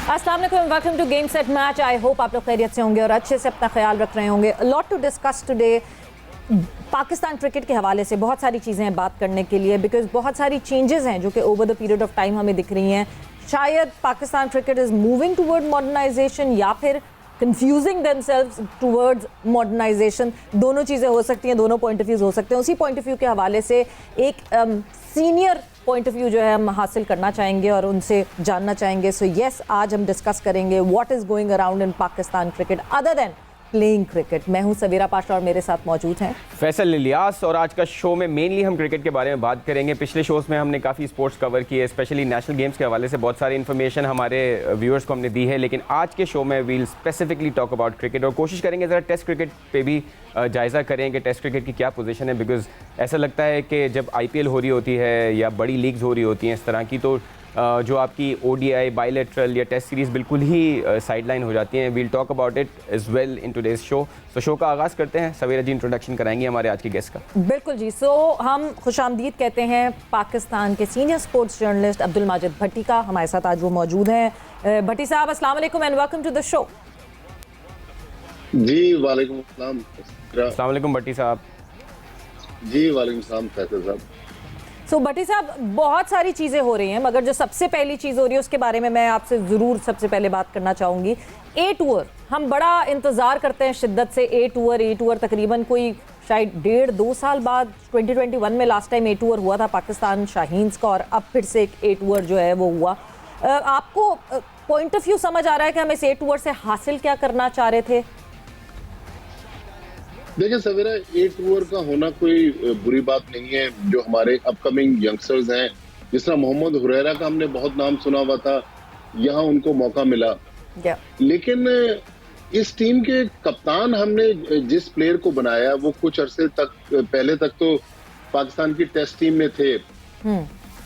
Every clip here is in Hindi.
अस्सलाम वालेकुम, welcome to game set Match. I hope आप लोग खैरियत से होंगे और अच्छे से अपना ख्याल रख रहे होंगे। Lot to discuss today Pakistan cricket के हवाले से, बहुत सारी चीज़ें हैं बात करने के लिए, बिकॉज बहुत सारी चेंजेस हैं जो कि over the period of time हमें दिख रही हैं। शायद Pakistan cricket is moving toward modernization या फिर कंफ्यूजिंग देमसेल्व्स टूवर्ड्स मॉडर्नाइजेशन। दोनों चीज़ें हो सकती हैं, दोनों पॉइंट ऑफ व्यूज़ हो सकते हैं। उसी पॉइंट ऑफ व्यू के हवाले से एक सीनियर पॉइंट ऑफ व्यू जो है हम हासिल करना चाहेंगे और उनसे जानना चाहेंगे। सो यस, आज हम डिस्कस करेंगे what is going around in Pakistan cricket other than playing cricket. मैं हूं सवेरा पाशा और मेरे साथ मौजूद हैं फैसल इलियास। और आज का शो में मेनली हम क्रिकेट के बारे में बात करेंगे। पिछले शोज में हमने काफ़ी स्पोर्ट्स कवर किए, स्पेशली नेशनल गेम्स के हवाले से बहुत सारी इन्फॉर्मेशन हमारे व्यूअर्स को हमने दी है। लेकिन आज के शो में we'll specifically talk about cricket और कोशिश करेंगे ज़रा टेस्ट क्रिकेट पे भी जायज़ा करें कि टेस्ट क्रिकेट की क्या पोजीशन है। बिकॉज ऐसा लगता है कि जब IPL हो रही होती है या बड़ी लीग्स हो रही होती हैं इस तरह की, तो जो आपकी ODI, बायलैटरल या टेस्ट सीरीज़ बिल्कुल ही साइडलाइन हो जाती हैं। We'll talk about it is well in today's show. तो शो का आगाज़ करते हैं। सवेरा जी इंट्रोडक्शन कराएंगे हमारे आज के गेस्ट का। बिल्कुल जी। सो हम खुशामदीद कहते हैं पाकिस्तान के senior sports journalist Abdul Majid Bhatti का। हमारे साथ आज वो मौजूद हैं। भट्टी साहब, अस्सलाम वालेकुम and welcome to the show. जी वालेकुम अस्सलाम। अस्सलाम वालेकुम भट्टी साहब। जी वालेकुम सलाम फैसल साहब। सो भट्टी साहब, बहुत सारी चीज़ें हो रही हैं, मगर जो सबसे पहली चीज़ हो रही है उसके बारे में मैं आपसे ज़रूर सबसे पहले बात करना चाहूँगी। ए टूर, हम बड़ा इंतज़ार करते हैं शिद्दत से। ए टूर तकरीबन कोई शायद 1.5-2 साल बाद 2021 में लास्ट टाइम ए टूर हुआ था पाकिस्तान शाहीन्स का, और अब फिर से एक ए टूर जो है वो हुआ। आपको पॉइंट ऑफ व्यू समझ आ रहा है कि हम इस ए टूर से हासिल क्या करना चाह रहे थे? देखिए सवेरा, ए टूर का होना कोई बुरी बात नहीं है। जो हमारे अपकमिंग यंगस्टर्स हैं, जिस तरह मोहम्मद हुरैरा का हमने बहुत नाम सुना हुआ था, यहाँ उनको मौका मिला। लेकिन इस टीम के कप्तान हमने जिस प्लेयर को बनाया वो कुछ अरसे तक पहले तक तो पाकिस्तान की टेस्ट टीम में थे।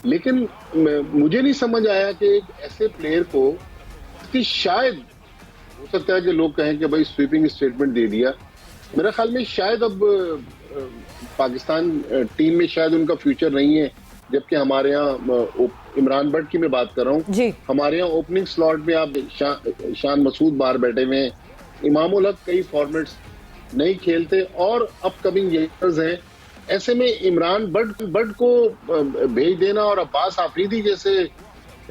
लेकिन मुझे नहीं समझ आया कि एक ऐसे प्लेयर को कि शायद हो सकता है कि लोग कहें कि भाई स्वीपिंग स्टेटमेंट दे दिया। मेरा ख्याल में शायद अब पाकिस्तान टीम में शायद उनका फ्यूचर नहीं है। जबकि हमारे यहाँ इमरान भट्ट की मैं बात कर रहा हूँ, हमारे यहाँ ओपनिंग स्लॉट में आप शान मसूद बाहर बैठे हुए हैं, इमाम उल हक कई फॉर्मेट्स नहीं खेलते और अपकमिंग यंगस्टर्स हैं। ऐसे में इमरान भट्ट को भेज देना और अब्बास आफरीदी जैसे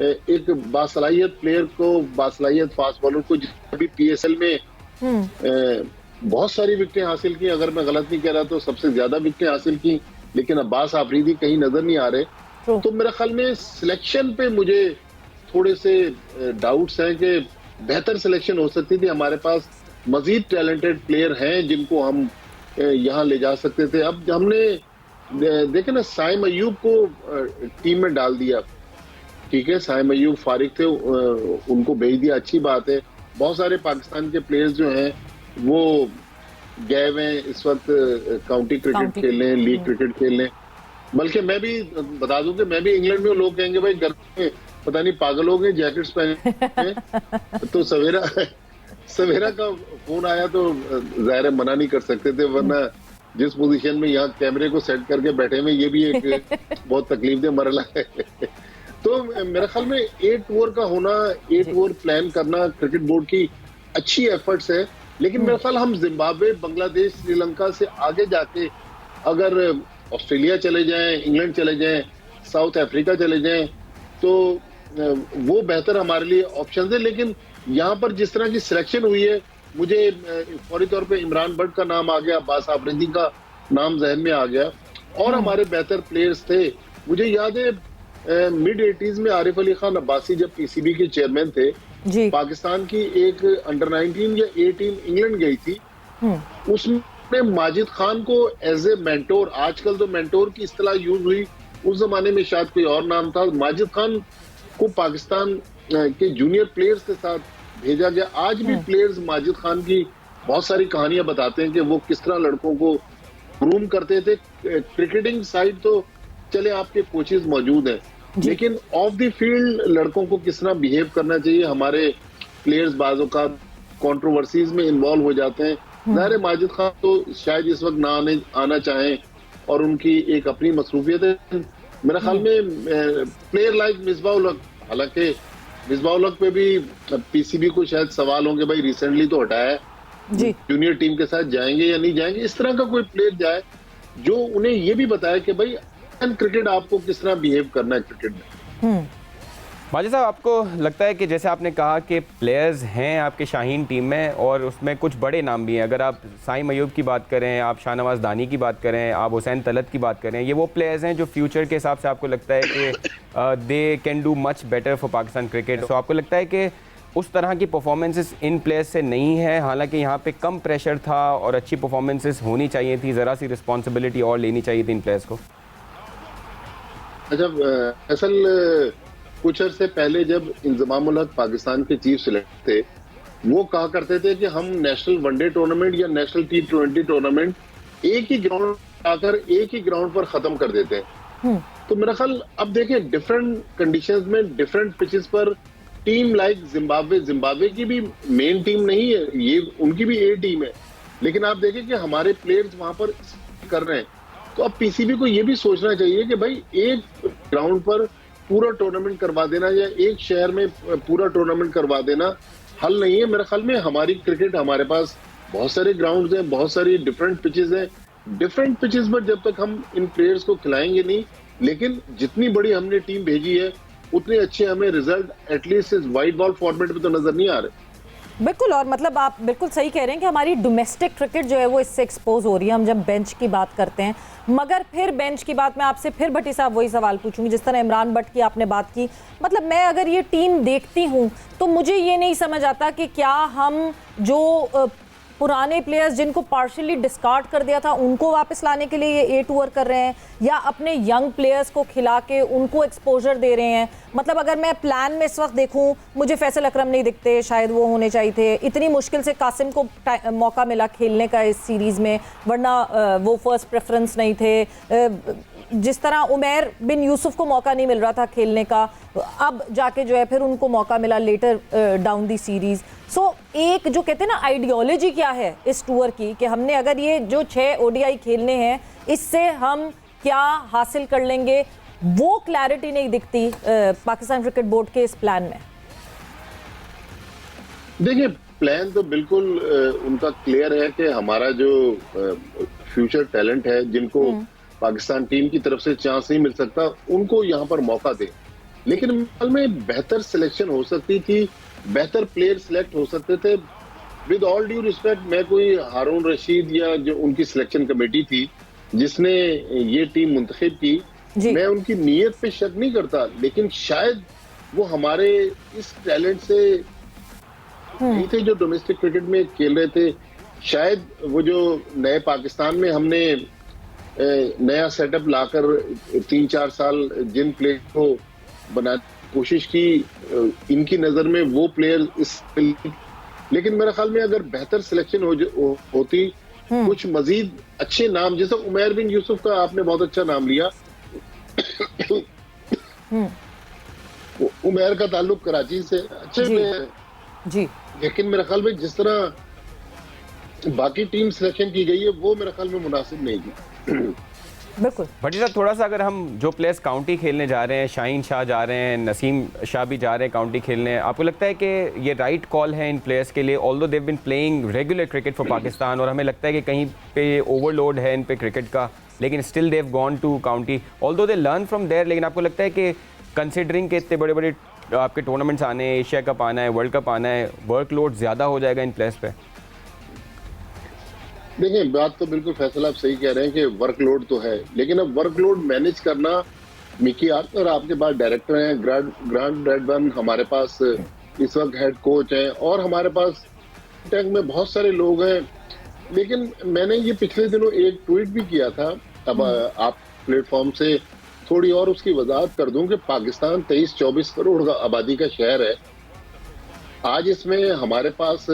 एक बासलाहियत प्लेयर को, बासलाहियत फास्ट बॉलर को, अभी PSL में बहुत सारी विकेटें हासिल की, अगर मैं गलत नहीं कह रहा तो सबसे ज्यादा विकेटें हासिल की, लेकिन अब्बास आफरीदी कहीं नजर नहीं आ रहे। तो मेरे ख्याल में सिलेक्शन पे मुझे थोड़े से डाउट्स हैं कि बेहतर सिलेक्शन हो सकती थी। हमारे पास मजीद टैलेंटेड प्लेयर हैं जिनको हम यहाँ ले जा सकते थे। अब हमने देखे ना, साइम अयूब को टीम में डाल दिया। ठीक है, साइम अयूब फारिग थे, उनको भेज दिया, अच्छी बात है। बहुत सारे पाकिस्तान के प्लेयर्स जो हैं वो गए हुए हैं इस वक्त काउंटी क्रिकेट खेलने, लीग क्रिकेट खेलने। बल्कि मैं भी बता दूं कि मैं भी इंग्लैंड में, लोग कहेंगे भाई घर में पता नहीं पागल हो गए, जैकेट्स पहने। तो सवेरा का फोन आया तो जाहिर है मना नहीं कर सकते थे, वरना जिस पोजीशन में यहाँ कैमरे को सेट करके बैठे हुए, ये भी एक बहुत तकलीफदेह मरला है। तो मेरे ख्याल में ए टूर का होना, ए टूर प्लान करना क्रिकेट बोर्ड की अच्छी एफर्ट्स है। लेकिन मेरे ख्याल हम जिम्बाब्वे, बांग्लादेश, श्रीलंका से आगे जाके अगर ऑस्ट्रेलिया चले जाएं, इंग्लैंड चले जाएं, साउथ अफ्रीका चले जाएं, तो वो बेहतर हमारे लिए ऑप्शन है। लेकिन यहाँ पर जिस तरह की सिलेक्शन हुई है, मुझे फौरी तौर पे इमरान भट्ट का नाम आ गया, अब्बास आफरीदी का नाम जहन में आ गया, और हमारे बेहतर प्लेयर्स थे। मुझे याद है मिड 80s में आरिफ अली खान अब्बासी जब PCB के चेयरमैन थे, पाकिस्तान की एक अंडर 19 या A टीम इंग्लैंड गई थी, उसमें माजिद खान को एज ए मेंटोर, आजकल तो मेंटोर की इस्तेलाह यूज हुई, उस जमाने में शायद कोई और नाम था, माजिद खान को पाकिस्तान के जूनियर प्लेयर्स के साथ भेजा गया। आज भी प्लेयर्स माजिद खान की बहुत सारी कहानियां बताते हैं कि वो किस तरह लड़कों को ग्रूम करते थे। क्रिकेटिंग साइड तो चले आपके कोचेज मौजूद हैं, लेकिन ऑफ द फील्ड लड़कों को किस तरह बिहेव करना चाहिए। हमारे प्लेयर्स बाजों का कंट्रोवर्सीज में इन्वॉल्व हो जाते हैं। ज़ाहिर है माजिद खान तो शायद इस वक्त ना आना चाहें और उनकी एक अपनी मसरूफियत है। मेरे ख्याल में प्लेयर लाइक मिसबाह उल हक, हालांकि मिसबाह उल हक पे भी पीसीबी को शायद सवाल होंगे, भाई रिसेंटली तो हटाया है, जी जूनियर टीम के साथ जाएंगे या नहीं जाएंगे। इस तरह का कोई प्लेयर जाए जो उन्हें ये भी बताए कि भाई क्रिकेट आपको किस तरह बिहेव करना है क्रिकेट में। माजिद साहब, आपको लगता है कि जैसे आपने कहा कि प्लेयर्स हैं आपके शाहीन टीम में और उसमें कुछ बड़े नाम भी हैं, अगर आप साइम अयूब की बात करें, आप शाहनवाज दानी की बात करें, आप हुसैन तलत की बात करें, ये वो प्लेयर्स हैं जो फ्यूचर के हिसाब से आपको लगता है कि they can do much better for Pakistan cricket. तो आपको लगता है कि उस तरह की परफॉर्मेंसेस इन प्लेयर्स से नहीं है, हालांकि यहाँ पे कम प्रेशर था और अच्छी परफॉर्मेंसेस होनी चाहिए थी, ज़रा सी रिस्पॉन्सिबिलिटी और लेनी चाहिए थी इन प्लेयर्स को? अच्छा, असल कुछ अर्से पहले जब इंजमाम उल हक पाकिस्तान के चीफ सिलेक्टर थे, वो कहा करते थे कि हम नेशनल वनडे टूर्नामेंट या नेशनल T20 टूर्नामेंट एक ही ग्राउंड आकर एक ही ग्राउंड पर खत्म कर देते हैं। तो मेरा ख्याल अब देखिए डिफरेंट कंडीशंस में डिफरेंट पिचेस पर टीम लाइक जिम्बाब्वे की भी मेन टीम नहीं है, ये उनकी भी ए टीम है, लेकिन आप देखें कि हमारे प्लेयर्स वहां पर कर रहे हैं। तो अब पीसीबी को ये भी सोचना चाहिए कि भाई एक ग्राउंड पर पूरा टूर्नामेंट करवा देना या एक शहर में पूरा टूर्नामेंट करवा देना हल नहीं है। मेरे ख्याल में हमारी क्रिकेट, हमारे पास बहुत सारे ग्राउंड्स हैं, बहुत सारी डिफरेंट पिचेस हैं। डिफरेंट पिचेस पर जब तक हम इन प्लेयर्स को खिलाएंगे नहीं, लेकिन जितनी बड़ी हमने टीम भेजी है उतने अच्छे हमें रिजल्ट एटलीस्ट इस वाइट बॉल फॉर्मेट में तो नजर नहीं आ रहे। बिल्कुल, और मतलब आप बिल्कुल सही कह रहे हैं कि हमारी डोमेस्टिक क्रिकेट जो है वो इससे एक्सपोज हो रही है, हम जब बेंच की बात करते हैं। मगर फिर बेंच की बात मैं आपसे फिर भट्टी साहब वही सवाल पूछूंगी जिस तरह इमरान भट्ट की आपने बात की। मतलब मैं अगर ये टीम देखती हूँ तो मुझे ये नहीं समझ आता कि क्या हम जो पुराने प्लेयर्स जिनको पार्शियली डिस्कार्ड कर दिया था उनको वापस लाने के लिए ये A टूर कर रहे हैं या अपने यंग प्लेयर्स को खिला के उनको एक्सपोजर दे रहे हैं। मतलब अगर मैं प्लान में इस वक्त देखूं, मुझे फैसल अकरम नहीं दिखते, शायद वो होने चाहिए थे। इतनी मुश्किल से कासिम को मौका मिला खेलने का इस सीरीज़ में, वरना वो फर्स्ट प्रेफरेंस नहीं थे। जिस तरह उमैर बिन यूसुफ को मौका नहीं मिल रहा था खेलने का, अब जाके जो है फिर उनको मौका मिला लेटर डाउन दी सीरीज़। सो एक जो कहते हैं ना आइडियोलॉजी क्या है इस टूर की कि हमने अगर ये जो 6 ODI खेलने हैं इससे हम क्या हासिल कर लेंगे, वो क्लैरिटी नहीं दिखती पाकिस्तान क्रिकेट बोर्ड के इस प्लान में। देखिए प्लान तो बिल्कुल उनका क्लियर है कि हमारा जो फ्यूचर टैलेंट है, जिनको पाकिस्तान टीम की तरफ से चांस नहीं मिल सकता, उनको यहाँ पर मौका दे। लेकिन हाल में बेहतर सिलेक्शन हो सकती थी, बेहतर प्लेयर सिलेक्ट हो सकते थे। विद ऑल ड्यू रिस्पेक्ट, मैं कोई हारून रशीद या जो उनकी सिलेक्शन कमेटी थी जिसने ये टीम मुंतखब की, मैं उनकी नीयत पे शक नहीं करता, लेकिन शायद वो हमारे इस टैलेंट से नहीं थे जो डोमेस्टिक क्रिकेट में खेल रहे थे। शायद वो जो नए पाकिस्तान में हमने नया सेटअप लाकर 3-4 साल जिन प्लेयर को बनाने की कोशिश की, इनकी नजर में वो प्लेयर इस, लेकिन मेरे ख्याल में अगर बेहतर सिलेक्शन होती, कुछ मजीद अच्छे नाम, जैसे उमैर बिन यूसुफ का आपने बहुत अच्छा नाम लिया। उमैर का ताल्लुक कराची से अच्छे में है जी, लेकिन मेरे ख्याल में जिस तरह बाकी टीम सिलेक्शन की गई है वो मेरे ख्याल में मुनासिब नहीं थी। बिल्कुल भट्टी साहब, थोड़ा सा अगर हम जो प्लेयर्स काउंटी खेलने जा रहे हैं, शाहीन शाह जा रहे हैं, नसीम शाह भी जा रहे हैं काउंटी खेलने, आपको लगता है कि ये राइट कॉल है इन प्लेयर्स के लिए? Although they've been playing regular cricket for Pakistan और हमें लगता है कि कहीं पे ओवरलोड है इन पे क्रिकेट का, लेकिन still they've gone to county, although they learn from there. लेकिन आपको लगता है कि कंसिडरिंग के इतने बड़े बड़े आपके टूर्नामेंट्स आने हैं, एशिया कप आना है, वर्ल्ड कप आना है, वर्कलोड ज़्यादा हो जाएगा इन प्लेयर्स पे? देखिए बात तो बिल्कुल फैसला आप सही कह रहे हैं कि वर्कलोड तो है, लेकिन अब वर्कलोड मैनेज करना, मिकी आर्थर आपके पास डायरेक्टर हैं, ग्रांट ब्रैडबर्न हमारे पास इस वक्त हेड कोच हैं, और हमारे पास टैंक में बहुत सारे लोग हैं। लेकिन मैंने ये पिछले दिनों एक ट्वीट भी किया था, अब आप प्लेटफॉर्म से थोड़ी और उसकी वजाहत कर दूं कि पाकिस्तान 23-24 करोड़ का आबादी का शहर है। आज इसमें हमारे पास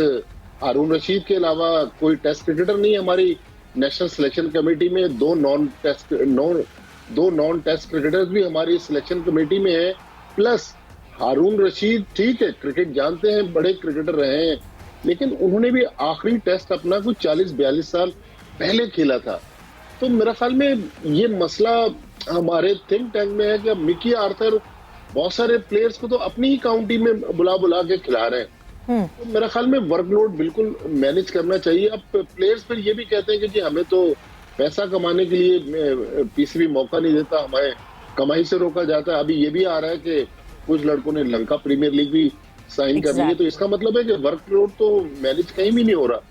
हारून रशीद के अलावा कोई टेस्ट क्रिकेटर नहीं है। हमारी नेशनल सिलेक्शन कमेटी में दो नॉन टेस्ट क्रिकेटर्स भी हमारी सिलेक्शन कमेटी में है। प्लस हारून रशीद ठीक है क्रिकेट जानते हैं, बड़े क्रिकेटर रहे हैं, लेकिन उन्होंने भी आखिरी टेस्ट अपना कुछ 40-42 साल पहले खेला था। तो मेरा ख्याल में ये मसला हमारे थिंक टैंक में है कि अब मिकी आर्थर बहुत सारे प्लेयर्स को तो अपनी ही काउंटी में बुला बुला के खिला रहे हैं। तो मेरा ख्याल में वर्कलोड बिल्कुल मैनेज करना चाहिए। अब प्लेयर्स फिर ये भी कहते हैं कि जी हमें तो पैसा कमाने के लिए पीसीबी मौका नहीं देता, हमें कमाई से रोका जाता है। अभी ये भी आ रहा है कि कुछ लड़कों ने लंका प्रीमियर लीग भी साइन कर ली है, तो इसका मतलब है कि वर्कलोड तो मैनेज कहीं भी नहीं हो रहा।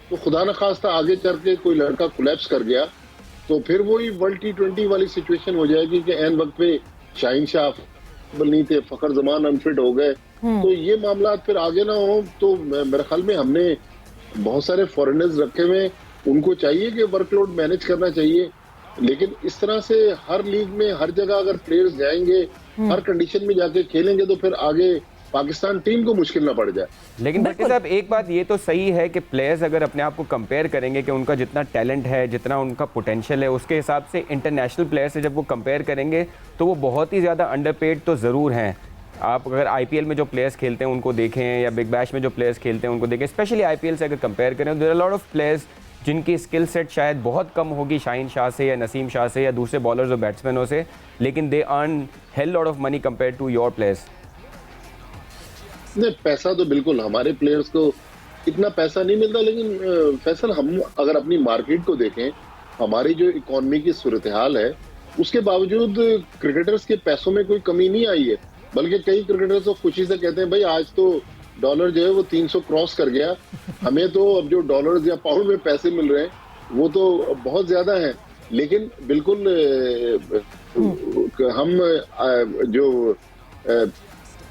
तो खुदा न खास्ता आगे चल के कोई लड़का कोलैप्स कर गया तो फिर वही वर्ल्ड T20 वाली सिचुएशन हो जाएगी कि एन वक्त पे शाहीन शाह नहीं थे, फखर जमान अनफिट हो गए, तो ये मामला फिर आगे ना हो। तो मेरे ख्याल में हमने बहुत सारे फॉरेनर्स रखे हुए, उनको चाहिए कि वर्कलोड मैनेज करना चाहिए। लेकिन इस तरह से हर लीग में हर जगह अगर प्लेयर्स जाएंगे, हर कंडीशन में जाके खेलेंगे, तो फिर आगे पाकिस्तान टीम को मुश्किल ना पड़ जाए। लेकिन भट्टी साहब एक बात ये तो सही है कि प्लेयर्स अगर अपने आप को कंपेयर करेंगे कि उनका जितना टैलेंट है, जितना उनका पोटेंशियल है, उसके हिसाब से इंटरनेशनल प्लेयर से जब वो कंपेयर करेंगे तो वो बहुत ही ज़्यादा अंडरपेड तो ज़रूर हैं। आप अगर आईपीएल में जो प्लेयर्स खेलते हैं उनको देखें या बिग बैश में जो प्लेयर्स खेलते हैं उनको देखें, स्पेशली आईपीएल से अगर कंपेयर करें, there are lot of players जिनकी स्किल सेट शायद बहुत कम होगी शाहीन शाह से या नसीम शाह से या दूसरे बॉलर्स और बैट्समैनों से, लेकिन they earn hell lot of money compare to your players. नहीं, पैसा तो बिल्कुल हमारे प्लेयर्स को इतना पैसा नहीं मिलता, लेकिन फैसल हम अगर अपनी मार्केट को देखें, हमारी जो इकोनॉमी की सूरत हाल है, उसके बावजूद क्रिकेटर्स के पैसों में कोई कमी नहीं आई है। बल्कि कई क्रिकेटर्स तो खुशी से कहते हैं भाई आज तो डॉलर जो है वो 300 क्रॉस कर गया, हमें तो अब जो डॉलर या पाउंड में पैसे मिल रहे हैं वो तो बहुत ज्यादा है। लेकिन बिल्कुल हम जो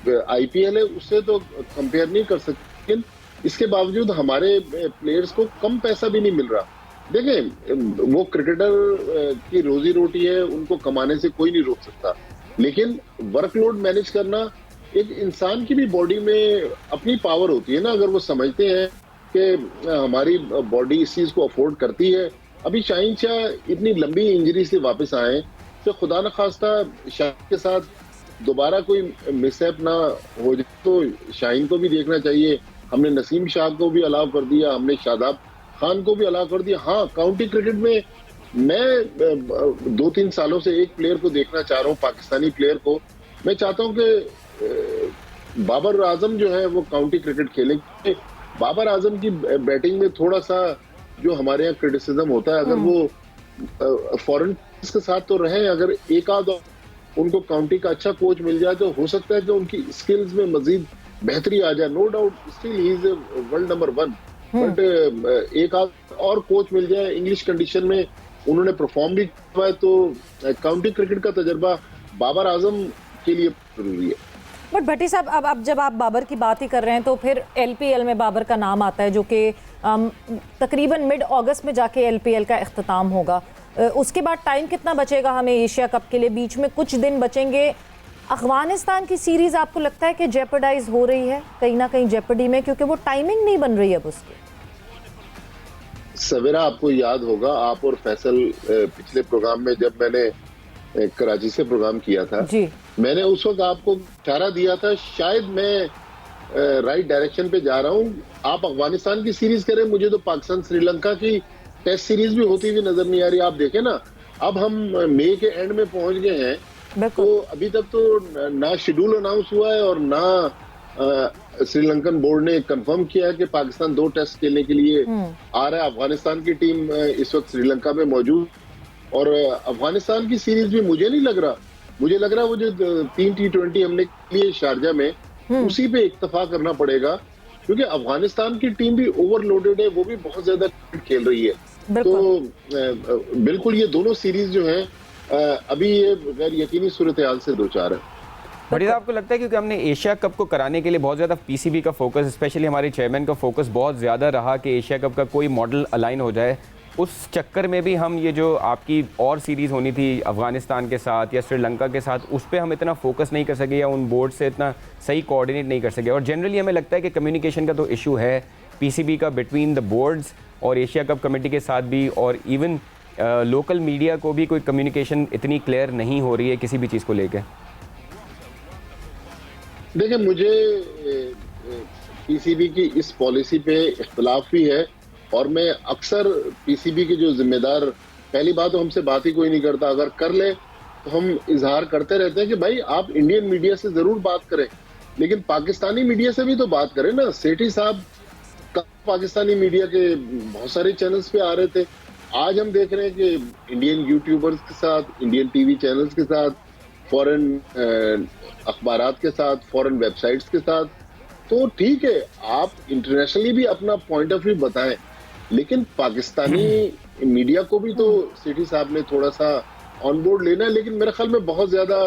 आईपीएल है उससे तो कंपेयर नहीं कर सकते, लेकिन इसके बावजूद हमारे प्लेयर्स को कम पैसा भी नहीं मिल रहा। देखें, वो क्रिकेटर की रोजी रोटी है, उनको कमाने से कोई नहीं रोक सकता, लेकिन वर्कलोड मैनेज करना एक इंसान की भी बॉडी में अपनी पावर होती है ना। अगर वो समझते हैं कि हमारी बॉडी इस चीज को अफोर्ड करती है। अभी शाहीन शाह इतनी लंबी इंजरी से वापस आए तो खुदा न खास्ता शाह के साथ दोबारा कोई मिसहैप ना हो जाए, तो शाहीन को भी देखना चाहिए। हमने नसीम शाह को भी अलाउ कर दिया, हमने शादाब खान को भी अलाउ कर दिया। हाँ, काउंटी क्रिकेट में मैं 2-3 सालों से एक प्लेयर को देखना चाह रहा हूँ, पाकिस्तानी प्लेयर को। मैं चाहता हूँ कि बाबर आजम जो है वो काउंटी क्रिकेट खेले। बाबर आजम की बैटिंग में थोड़ा सा जो हमारे यहाँ क्रिटिसिज्म होता है, अगर वो फॉरेन के साथ तो रहे, अगर एक आध उनको काउंटी का अच्छा कोच मिल जाए तो हो सकता है कि उनकी स्किल्स में मजीद बेहतरी आ जाए। No doubt still he is world number 1, but एक आध और कोच मिल जाए, इंग्लिश कंडीशन में उन्होंने परफॉर्म भी किया है, तो काउंटी क्रिकेट का तजर्बा बाबर आजम के लिए जरूरी है। बट भट्टी साहब, अब जब आप बाबर की बात ही कर रहे हैं तो फिर एलपीएल में बाबर का नाम आता है, जो कि तकरीबन मिड अगस्त में जाके एलपीएल का इख्तिताम होगा। उसके बाद टाइम कितना बचेगा हमें एशिया कप के लिए? बीच में कुछ दिन बचेंगे। अफगानिस्तान की सीरीज आपको लगता है कि जेपरडाइज हो रही है कहीं ना कहीं जेपरडी में, क्योंकि वो टाइमिंग नहीं बन रही है अब उसकी? सवेरा आपको याद होगा, आप और फैसल पिछले प्रोग्राम में जब मैंने कराची से प्रोग्राम किया था जी, मैंने उस वक्त आपको इशारा दिया था शायद मैं राइट डायरेक्शन पे जा रहा हूँ। आप अफगानिस्तान की सीरीज करें, मुझे तो पाकिस्तान श्रीलंका की टेस्ट सीरीज भी होती हुई नजर नहीं आ रही। आप देखें ना, अब हम मई के एंड में पहुंच गए हैं, तो अभी तक तो ना शेड्यूल अनाउंस हुआ है और ना श्रीलंकन बोर्ड ने कंफर्म किया है कि पाकिस्तान 2 टेस्ट खेलने के लिए आ रहा है। अफगानिस्तान की टीम इस वक्त श्रीलंका में मौजूद, और अफगानिस्तान की सीरीज भी मुझे नहीं लग रहा, मुझे लग रहा है वो जो 3 T20 हमने लिए शारजा में, उसी पे इक्तफा करना पड़ेगा, क्योंकि अफगानिस्तान की टीम भी ओवरलोडेड है, वो भी बहुत ज्यादा खेल रही है। तो बिल्कुल ये दोनों सीरीज जो है अभी ये गैर यकीनी सूरत हाल से दो चार है। बढ़िया, आपको लगता है क्योंकि हमने एशिया कप को कराने के लिए बहुत ज़्यादा पीसीबी का फोकस, स्पेशली हमारे चेयरमैन का फोकस बहुत ज़्यादा रहा कि एशिया कप का कोई मॉडल अलाइन हो जाए, उस चक्कर में भी हम ये जो आपकी और सीरीज़ होनी थी अफगानिस्तान के साथ या श्रीलंका के साथ, उस पर हम इतना फोकस नहीं कर सके या उन बोर्ड से इतना सही कोऑर्डिनेट नहीं कर सके। और जनरली हमें लगता है कि कम्युनिकेशन का तो इशू है पीसीबी का बिटवीन द बोर्ड्स और एशिया कप कमेटी के साथ भी, और इवन लोकल मीडिया को भी कोई कम्युनिकेशन इतनी क्लियर नहीं हो रही है किसी भी चीज़ को लेकर। देखिए, मुझे पीसीबी की इस पॉलिसी पे इख्तिलाफ भी है, और मैं अक्सर पीसीबी के जो जिम्मेदार, पहली बात तो हमसे बात ही कोई नहीं करता, अगर कर ले तो हम इजहार करते रहते हैं कि भाई आप इंडियन मीडिया से जरूर बात करें, लेकिन पाकिस्तानी मीडिया से भी तो बात करें ना। सेठी साहब पाकिस्तानी मीडिया के बहुत सारे चैनल्स पे आ रहे थे। आज हम देख रहे हैं कि इंडियन यूट्यूबर्स के साथ, इंडियन टीवी चैनल्स के साथ, फॉरेन अखबारात के साथ, फॉरेन वेबसाइट्स के साथ। तो ठीक है, आप इंटरनेशनली भी अपना पॉइंट ऑफ व्यू बताएं, लेकिन पाकिस्तानी मीडिया को भी तो सेठी साहब ने थोड़ा सा ऑन बोर्ड लेना है। लेकिन मेरे ख्याल में बहुत ज्यादा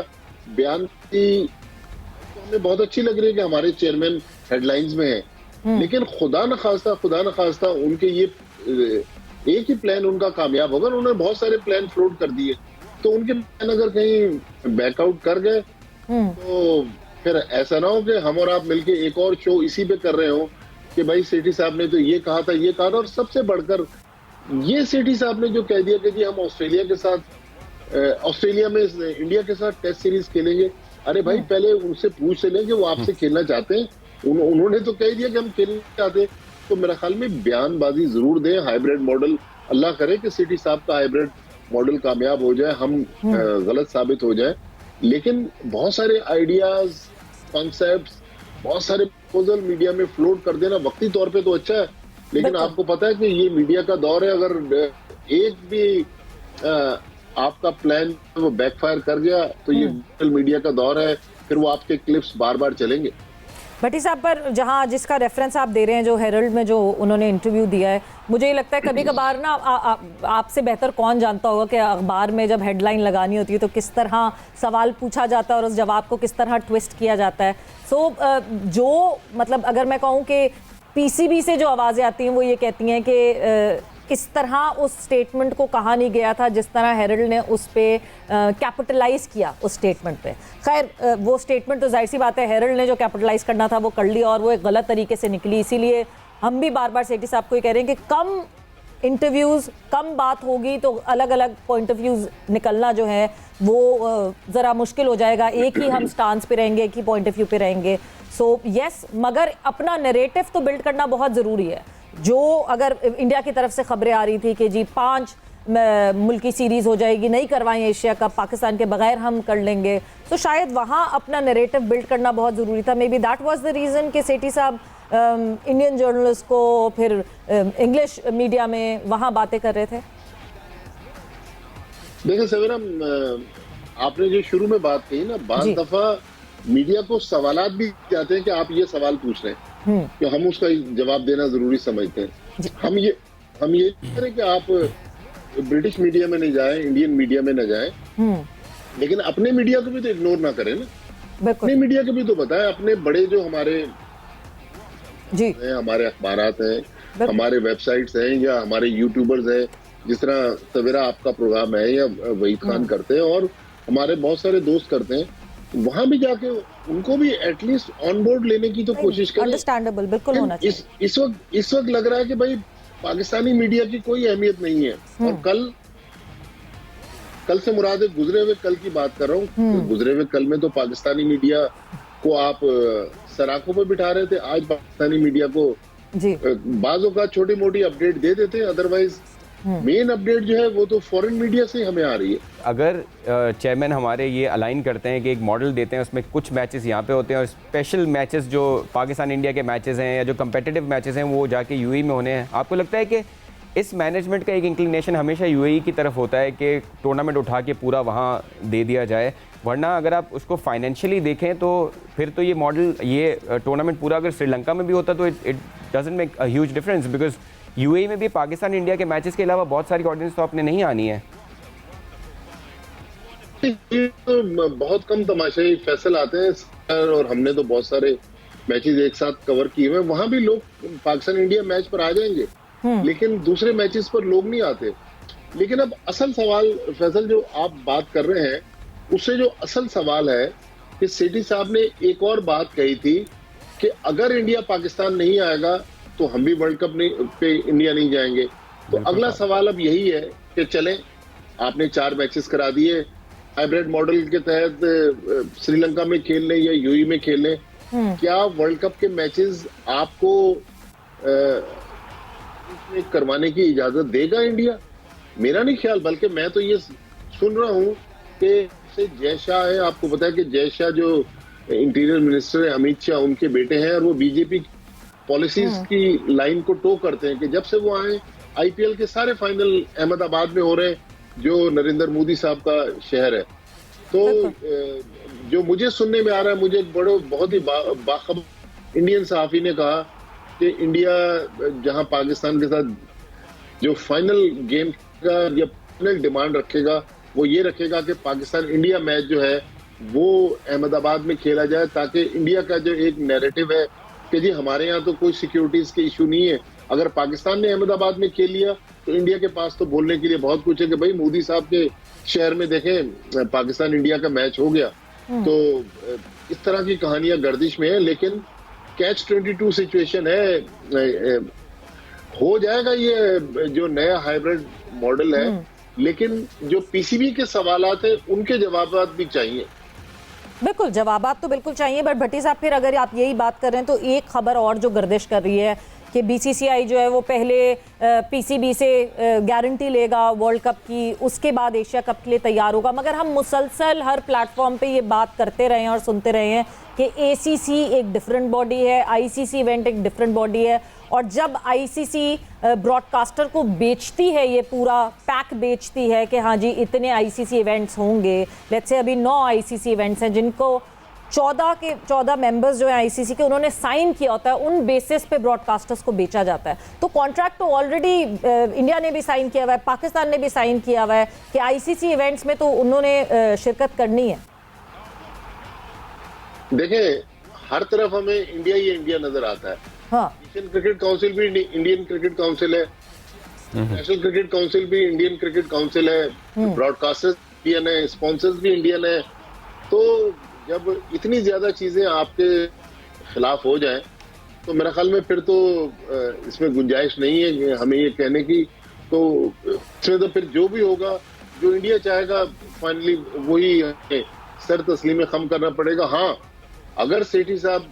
बयान की तो हमें बहुत अच्छी लग रही है कि हमारे चेयरमैन हेडलाइंस में है, लेकिन खुदा न खास्ता उनके ये एक ही प्लान उनका कामयाब होगा। उन्होंने बहुत सारे प्लान फ्लोट कर दिए, तो उनके प्लान अगर कहीं बैकआउट कर गए तो फिर ऐसा ना हो कि हम और आप मिलके एक और शो इसी पे कर रहे हो कि भाई सेठी साहब ने तो ये कहा था। और सबसे बढ़कर ये सेठी साहब ने जो कह दिया कि जी हम ऑस्ट्रेलिया के साथ, ऑस्ट्रेलिया में इंडिया के साथ टेस्ट सीरीज खेलेंगे। अरे भाई पहले उनसे पूछ लें कि वो आपसे खेलना चाहते हैं। उन्होंने तो कह दिया कि हम खेलना चाहते हैं। तो मेरे ख्याल में बयानबाजी जरूर दें। हाइब्रिड मॉडल, अल्लाह करे कि सिटी साहब का हाइब्रिड मॉडल कामयाब हो जाए, हम गलत साबित हो जाए। लेकिन बहुत सारे आइडियाज, कॉन्सेप्ट्स, बहुत सारे प्रपोजल मीडिया में फ्लोट कर देना वक्ती तौर पे तो अच्छा है, लेकिन आपको पता है कि ये मीडिया का दौर है। अगर एक भी आपका प्लान वो बैकफायर कर गया तो ये डिजिटल मीडिया का दौर है, फिर वो आपके क्लिप्स बार बार चलेंगे। भट्टी साहब, पर जहाँ जिसका रेफरेंस आप दे रहे हैं, जो हेरल्ड में जो उन्होंने इंटरव्यू दिया है, मुझे ये लगता है कभी कभार ना आपसे बेहतर कौन जानता होगा कि अखबार में जब हेडलाइन लगानी होती है तो किस तरह सवाल पूछा जाता है और उस जवाब को किस तरह ट्विस्ट किया जाता है। सो जो मतलब अगर मैं कहूँ कि पीसीबी से जो आवाज़ें आती हैं वो ये कहती हैं कि किस तरह उस स्टेटमेंट को कहा नहीं गया था जिस तरह हेरल्ड ने उस पर कैपिटलाइज किया उस स्टेटमेंट पे। खैर वो स्टेटमेंट तो जाहिर सी बात है हेरल्ड ने जो कैपिटलाइज करना था वो कर लिया और वो एक गलत तरीके से निकली। इसीलिए हम भी बार बार सेठी साहब को ये कह रहे हैं कि कम इंटरव्यूज़, कम बात होगी तो अलग अलग पॉइंट ऑफ व्यूज़ निकलना जो है वो ज़रा मुश्किल हो जाएगा। एक ही हम स्टांस पे रहेंगे, एक ही पॉइंट ऑफ व्यू पे रहेंगे। सो यस, मगर अपना नैरेटिव तो बिल्ड करना बहुत ज़रूरी है। जो अगर इंडिया की तरफ से खबरें आ रही थी कि जी 5 मुल्की सीरीज़ हो जाएगी, नहीं करवाएं एशिया कप, पाकिस्तान के बगैर हम कर लेंगे, तो शायद वहाँ अपना नैरेटिव बिल्ड करना बहुत ज़रूरी था। May be that was the reason कि सेठी साहब इंडियन जर्नलिस्ट को फिर इंग्लिश मीडिया में वहाँ बातें कर रहे थे। देखिए सवेरा, आपने जो शुरू में बात कही ना, बात दफा मीडिया को सवालात भी जाते हैं कि आप ये सवाल पूछ रहे हैं कि हम उसका जवाब देना जरूरी समझते हैं। हम ये करें कि आप ब्रिटिश मीडिया में नहीं जाएं, इंडियन मीडिया में न जाएं, लेकिन अपने मीडिया को भी तो इग्नोर ना करें ना। अपने मीडिया को भी तो बताएं। अपने बड़े जो हमारे हमारे अखबारात हैं, हमारे वेबसाइट्स हैं, या हमारे यूट्यूबर्स हैं, जिस तरह सवेरा आपका प्रोग्राम है या वहीद खान करते हैं और हमारे बहुत सारे दोस्त करते हैं, वहां भी जाके उनको भी एटलीस्ट ऑन बोर्ड लेने की तो कोशिश करें। अंडरस्टैंडेबल, बिल्कुल होना चाहिए। इस वक्त लग रहा है कि भाई पाकिस्तानी मीडिया की कोई अहमियत नहीं है। और कल से मुराद है गुजरे हुए कल की बात कर रहा हूँ। तो गुजरे हुए कल में तो पाकिस्तानी मीडिया को आप सराखों पर बिठा रहे थे। आज पाकिस्तानी मीडिया को बाजों का छोटी मोटी अपडेट दे देते हैं, अदरवाइज मेन अपडेट जो है वो तो फॉरेन मीडिया से हमें आ रही है। अगर चेयरमैन हमारे ये अलाइन करते हैं कि एक मॉडल देते हैं, उसमें कुछ मैचेस यहाँ पे होते हैं और स्पेशल मैचेस जो पाकिस्तान इंडिया के मैचेस हैं या जो कम्पिटिटिव मैचेस हैं वो जाके यूएई में होने हैं, आपको लगता है कि इस मैनेजमेंट का एक इंक्लिनेशन हमेशा यूएई की तरफ होता है कि टूर्नामेंट उठा के पूरा वहाँ दे दिया जाए? वरना अगर आप उसको फाइनेंशियली देखें तो फिर तो ये मॉडल, ये टूर्नामेंट पूरा अगर श्रीलंका में भी होता तो it doesn't make a huge difference, because UAE में भी पाकिस्तान इंडिया के मैचेस के अलावा बहुत सारी ऑडियंस तो आपने नहीं आनी है। तो बहुत कम तमाशाई फैसल आते हैं और हमने तो बहुत सारे मैचेस एक साथ कवर किए हुए। वहां भी लोग पाकिस्तान इंडिया मैच पर आ जाएंगे, लेकिन दूसरे मैचेस पर लोग नहीं आते। लेकिन अब असल सवाल फैसल जो आप बात कर रहे हैं, उससे जो असल सवाल है कि सेठी साहब ने एक और बात कही थी कि अगर इंडिया पाकिस्तान नहीं आएगा तो हम भी वर्ल्ड कप पे इंडिया नहीं जाएंगे। तो अगला सवाल अब यही है कि चलें, आपने 4 मैचेस करा दिए, हाइब्रिड मॉडल के तहत श्रीलंका में खेल लें या यूएई में खेल लें, क्या वर्ल्ड कप के मैचेस आपको करवाने की इजाजत देगा इंडिया? मेरा नहीं ख्याल, बल्कि मैं तो ये सुन रहा हूं कि जय शाह है, आपको पता है कि जय शाह जो इंटीरियर मिनिस्टर है, अमित शाह उनके बेटे हैं, और वो बीजेपी पॉलिसीज की लाइन को टो करते हैं कि जब से वो आए आईपीएल के सारे फाइनल अहमदाबाद में हो रहे हैं, जो नरेंद्र मोदी साहब का शहर है। तो जो मुझे सुनने में आ रहा है, मुझे बहुत ही बाखबर इंडियन सहाफी ने कहा कि इंडिया जहां पाकिस्तान के साथ जो फाइनल गेम का या फाइनल डिमांड रखेगा वो ये रखेगा कि पाकिस्तान इंडिया मैच जो है वो अहमदाबाद में खेला जाए, ताकि इंडिया का जो एक नैरेटिव है कि जी हमारे यहाँ तो कोई सिक्योरिटीज के इशू नहीं है, अगर पाकिस्तान ने अहमदाबाद में खेल लिया तो इंडिया के पास तो बोलने के लिए बहुत कुछ है कि भाई मोदी साहब के शहर में देखें पाकिस्तान इंडिया का मैच हो गया। तो इस तरह की कहानियां गर्दिश में है, लेकिन कैच 22 सिचुएशन है। हो जाएगा ये जो नया हाइब्रिड मॉडल है, लेकिन जो पीसीबी के सवालात है उनके जवाबात भी चाहिए। बिल्कुल, जवाबात तो बिल्कुल चाहिए, बट भट्टी साहब फिर अगर आप यही बात कर रहे हैं तो एक खबर और जो गर्दिश कर रही है कि बीसीसीआई जो है वो पहले पीसीबी से गारंटी लेगा वर्ल्ड कप की, उसके बाद एशिया कप के लिए तैयार होगा। मगर हम मुसलसल हर प्लेटफॉर्म पे ये बात करते रहे हैं और सुनते रहे हैं कि एसीसी एक डिफरेंट बॉडी है, आईसीसी इवेंट एक डिफरेंट बॉडी है, और जब आईसीसी ब्रॉडकास्टर को बेचती है, ये पूरा पैक बेचती है कि हाँ जी इतने आईसीसी इवेंट्स होंगे, लेट्स से अभी 9 आईसीसी इवेंट्स हैं जिनको 14 मेंबर्स जो है आईसीसी के उन्होंने साइन किया होता है, उन बेसिस पे ब्रॉडकास्टर्स को बेचा जाता है। तो कॉन्ट्रैक्ट तो ऑलरेडी इंडिया ने भी साइन किया हुआ है, पाकिस्तान ने भी साइन किया हुआ है कि आईसीसी इवेंट्स में तो उन्होंने शिरकत करनी है। देखें, हर तरफ हमें इंडिया ही इंडिया नजर आता है। हाँ, एशियन क्रिकेट काउंसिल भी इंडियन क्रिकेट काउंसिल है, नेशनल क्रिकेट काउंसिल भी इंडियन क्रिकेट काउंसिल है, ब्रॉडकास्टर्स इंडियन है, स्पॉन्सर्स भी इंडियन है। तो जब इतनी ज्यादा चीजें आपके खिलाफ हो जाएं तो मेरे ख्याल में फिर तो इसमें गुंजाइश नहीं है हमें ये कहने की। तो इसमें तो फिर जो भी होगा, जो इंडिया चाहेगा फाइनली वही सर तस्लीम में खम करना पड़ेगा। हाँ, अगर सेठी साहब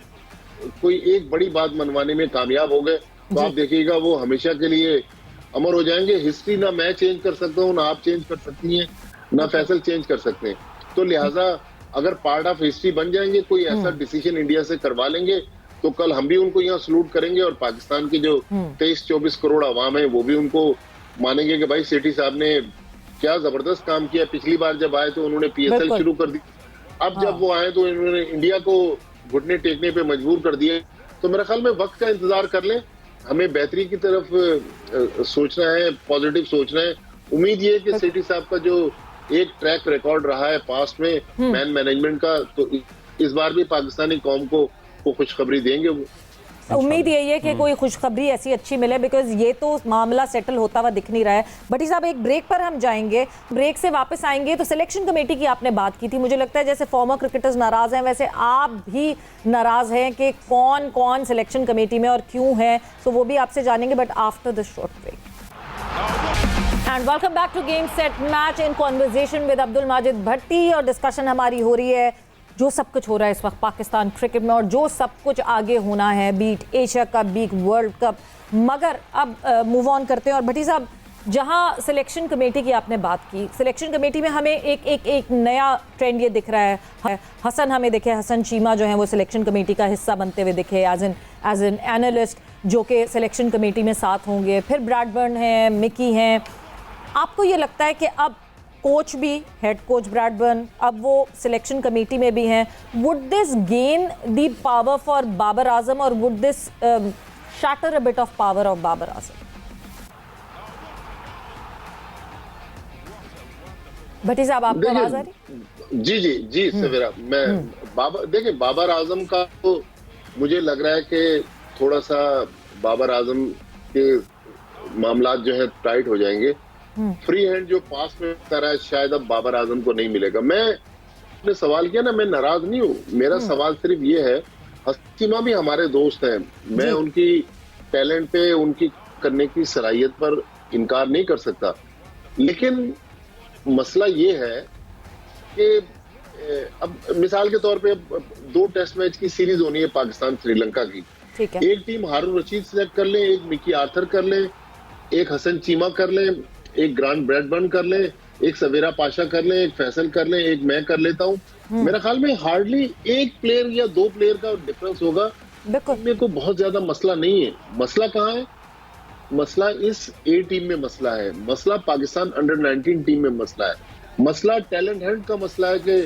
कोई एक बड़ी बात मनवाने में कामयाब हो गए तो आप देखिएगा वो हमेशा के लिए अमर हो जाएंगे। हिस्ट्री ना मैं चेंज कर सकता हूँ, ना आप चेंज कर सकती हैं, ना फैसल चेंज कर सकते हैं। तो लिहाजा अगर पार्ट ऑफ हिस्ट्री बन जाएंगे, कोई ऐसा डिसीजन इंडिया से करवा लेंगे, तो कल हम भी उनको यहाँ सलूट करेंगे और पाकिस्तान की जो 23-24 करोड़ आवाम है वो भी उनको मानेंगे कि भाई सेठी साहब ने क्या जबरदस्त काम किया। पिछली बार जब आए तो उन्होंने पीएसएल शुरू कर दी, अब जब वो आए तो इन्होंने इंडिया को घुटने टेकने पे मजबूर कर दिए। तो मेरे ख्याल में वक्त का इंतजार कर लें, हमें बेहतरी की तरफ सोचना है, पॉजिटिव सोचना है। उम्मीद ये है कि सेठी साहब का जो एक ट्रैक रिकॉर्ड रहा है पास्ट में मैन मैनेजमेंट का, तो इस बार भी पाकिस्तानी कौम को खुशखबरी देंगे वो। उम्मीद यही है कि कोई खुशखबरी ऐसी अच्छी मिले, बिकॉज ये तो मामला सेटल होता हुआ दिख नहीं रहा है। भट्टी साहब, एक ब्रेक पर हम जाएंगे, ब्रेक से वापस आएंगे तो सिलेक्शन कमेटी की आपने बात की थी। मुझे लगता है जैसे फॉर्मर क्रिकेटर्स नाराज हैं, वैसे आप भी नाराज हैं कि कौन कौन सिलेक्शन कमेटी में और क्यों है, तो वो भी आपसे जानेंगे, but after this short break. And welcome back to game set match in conversation with Abdul Majid Bhatti, और डिस्कशन हमारी हो रही है जो सब कुछ हो रहा है इस वक्त पाकिस्तान क्रिकेट में और जो सब कुछ आगे होना है, beat Asia Cup, beat World Cup. मगर अब मूव ऑन करते हैं। और भट्टी साहब, जहां सिलेक्शन कमेटी की आपने बात की, सिलेक्शन कमेटी में हमें एक नया ट्रेंड ये दिख रहा है। हसन हमें दिखे, हसन चीमा जो है वो सिलेक्शन कमेटी का हिस्सा बनते हुए दिखे एज एन एनालिस्ट, जो कि सिलेक्शन कमेटी में साथ होंगे। फिर ब्रैडबर्न हैं, मिकी हैं। आपको ये लगता है कि अब कोच भी, हेड कोच ब्रैडबर्न, अब वो सिलेक्शन कमेटी में भी हैं, would this gain the power for Babar Azam और would this shatter a bit of power of Babar Azam? Bhatti साहब, आपको आवाज आ रही? जी सवेरा, मैं देखिए बाबर आजम का तो मुझे लग रहा है कि थोड़ा सा बाबर आजम के मामला जो है टाइट हो जाएंगे। फ्री हैंड जो पास में करता है शायद अब बाबर आजम को नहीं मिलेगा। मैंने सवाल किया ना, मैं नाराज नहीं हूँ, मेरा सवाल सिर्फ ये है, हसीमा भी हमारे दोस्त हैं, मैं उनकी टैलेंट पे, उनकी करने की सलाहियत पर इनकार नहीं कर सकता, लेकिन मसला ये है कि अब मिसाल के तौर पे 2 टेस्ट मैच की सीरीज होनी है पाकिस्तान श्रीलंका की। एक टीम हारून रशीद सेलेक्ट कर ले, एक मिकी आर्थर कर ले, एक हसन चीमा कर ले, एक ग्रांट ब्रैडबर्न कर ले, एक सवेरा पाशा कर लें, एक फैसल कर लें, एक मैं कर लेता हूँ। मेरा ख्याल में हार्डली एक प्लेयर या दो प्लेयर का डिफरेंस होगा। मेरे को बहुत ज्यादा मसला नहीं है। मसला कहाँ है? मसला इस ए टीम में मसला है, मसला पाकिस्तान अंडर 19 टीम में मसला है, मसला टैलेंट हंट का मसला है कि